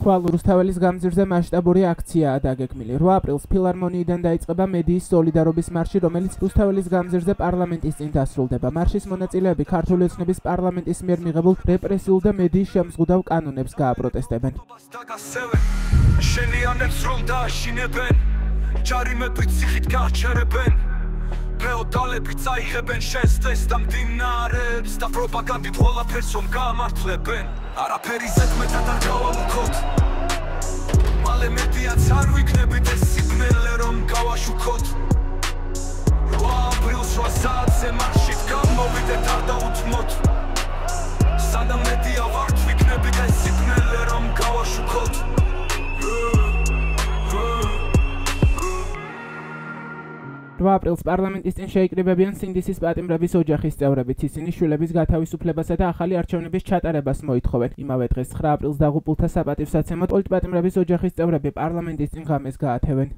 ხვალ რუსთაველის გამზირზე მასშტაბური აქციაა დაგეგმილი. 8 აპრილს ფილარმონიიდან დაიწყება მედიის სოლიდარობის მარში, რომელიც რუსთაველის გამზირზე პარლამენტის წინ დასრულდება. მარშის მონაწილეები ქართული ოცნების პარლამენტის მიერ მიღებულ რეპრესიულ და მედიის შემზღუდავ კანონებს გააპროტესტებენ. შენიანებს რომ დააშინებენ, ჯარიმებით ციხით გააჩერებენ, ფეოდალები წაიღებენ შენს წესს და მდინარებს და პროპაგანდით ყველაფერს რომ გაამართლებენ. არაფერი ზედმეტად არ გავამუქოთ, მალე მედიაც არ ვიქნებით ეს სიგნალე რომ გავაშუქოთ. 8 აპრილს 8 საათზე მარშით გამოვიდეთ არ დაუთმოთ, სანამ მედია ვართ ვიქნებით ეს სიგნალე რომ გავაშუქოთ. 8 აპრილს პარლამენტის წინ შეიკრიბებიან სინდისის პატიმრების ოჯახის წევრებიც. ისინი შვილების გათავისუფლებასა და ახალი არჩევნების ჩატარებას მოითხოვენ. იმავე დღეს 9 აპრილს დაღუპულთა საპატივსაცემად პოლიტპატიმრების ოჯახის წევრები პარლამენტის წინ ღამეს გაათევენ.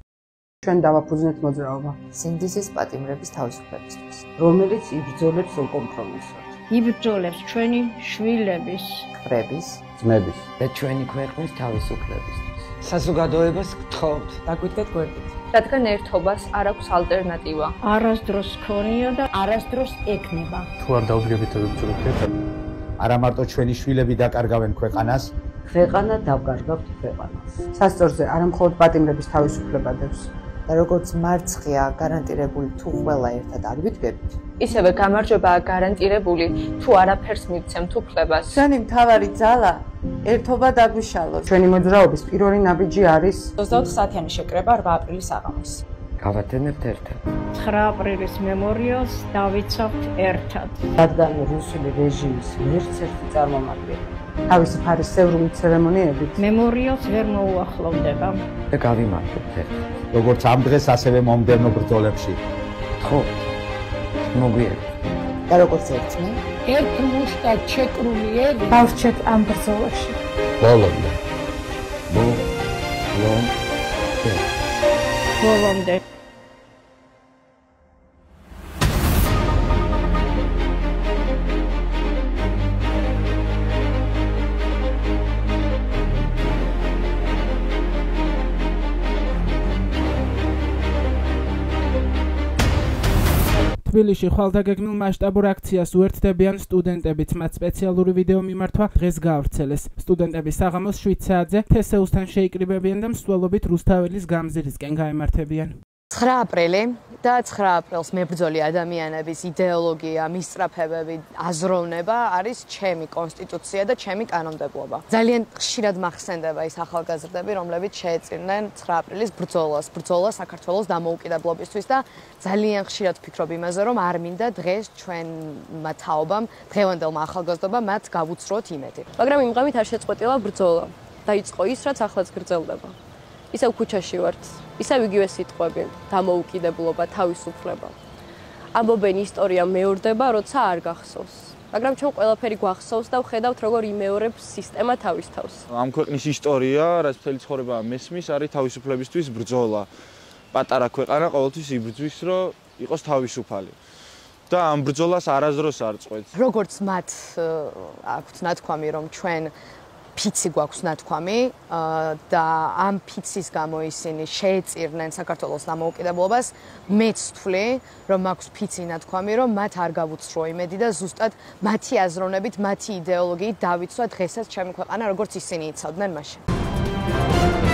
ჩვენ დავაფუძნეთ მოძრაობა სინდისის პატიმრების თავისუფლებისთვის, რომელიც იბრძოლებს უკომპრომისოდ. იბრძოლებს ჩვენი შვილების, კრების, ძმების და ჩვენი ქვეყნის თავისუფლებისთვის. საზოგადოებას გთხოვთ, დაგვიდგეთ გვერდით. რადგან ერთობას არ აქვს ალტერნატივა. არასდროს ქონია და არასდროს ექნება. თუ არ დავდგებით ვიბრძოლებთ, არა მარტო ჩვენი შვილები დაკარგავენ ქვეყანას, ქვეყანა დავკარგავთ ქვეყანას. სასწორზე არა მხოლოდ პატიმრების თავისუფლება დევს. და როგორც მარცხია გარანტირებული თუ ყველა ერთად არ ვიდგებით, ისევე გამარჯვებაა გარანტირებული თუ არაფერს მივცემთ უფლებას. ჩვენი მთავარი ძალა ერთობა დაგვიშალოს. ჩვენი მოძრაობის პირველი ნაბიჯი არის 24 საათიანი შეკრება 8 აპრილის აღამის. გავათენებთ ერთად. 9 აპრილის მემორიალს დავიცავთ ერთად. რადგან რუსული რეჟიმის ვერცერთი წარმომადგენელი თავისი ფარისევრული ცერემონიებით მემორიალს ვერ მოუახლოვდება და გავიმართებთ ერთად. როგორც ამ დღეს, ასევე მომდევნო ბრძოლებში. ხო, მოგვიერთ. და როგორც ერთმე, ერთ მუშკად შეკრული ერი ბავშვეთ ამ ბრძოლაში. ბოლომდე. ბოლომდე. თბილისში ხვალდაგეგმილ მასშტაბურ აქციას უერთდებიან სტუდენტებიც. მათ სპეციალური ვიდეო მიმართვა დღეს გაავრცელეს. სტუდენტები საღამოს 7 საათზე თესეუსთან შეიკრიბებიან და მსვლელობით რუსთაველის გამზირისკენ გაემართებიან. 9 აპრილი და 9 აპრილს მებრძოლი ადამიანების იდეოლოგია, მისწრაფებები, აზროვნება არის ჩემი კონსტიტუცია და ჩემი კანონმდებლობა. ძალიან ხშირად მახსენდება ის ახალგაზრდები, რომლებიც შეეწირნენ 9 აპრილის ბრძოლას საქართველოს დამოუკიდებლობისთვის და ძალიან ხშირად ვფიქრობ იმაზე, რომ არ მინდა დღეს ჩვენმა თაობამ, დღევანდელმა ახალგაზრდობამ მათ გავუცროთ იმედი. მაგრამ იმ დღით არ შეწყვეტილა ბრძოლა. დაიწყო ის, რაც ახლაც გრძელდება. ისევ ქუჩაში ვართ, ისევ იგივე სიტყვები, დამოუკიდებლობა, თავისუფლება. ამბობენ ისტორია მეორდება, როცა არ გახსოვს. მაგრამ ჩვენ ყველაფერი გვახსოვს და ვხედავთ, როგორ იმეორებს სისტემა თავის თავს. ამ ქვეყნის ისტორია, რაც მთელი ცხოვრება მესმის, არის თავისუფლებისთვის ბრძოლა. პატარა ქვეყანა ყოველთვის იბრძვის, რომ იყოს თავისუფალი. და ამ ბრძოლას არასდროს არ წყვეტს. როგორც მათ აქვთ ნათქვამი, რომ ჩვენ ფიცი გვაქვს ნათქვამი და ამ ფიცის გამო ისინი შეეწირნენ საქართველოს დამოუკიდებლობას, მეც ვთვლი, რომ მაქვს ფიცი ნათქვამი, რომ მათ არ გავუცრო იმედი და ზუსტად მათი აზროვნებით, მათი იდეოლოგიით დავიცვა დღესაც ჩემი ქვეყანა, როგორც ისინი იცავდნენ მაშინ.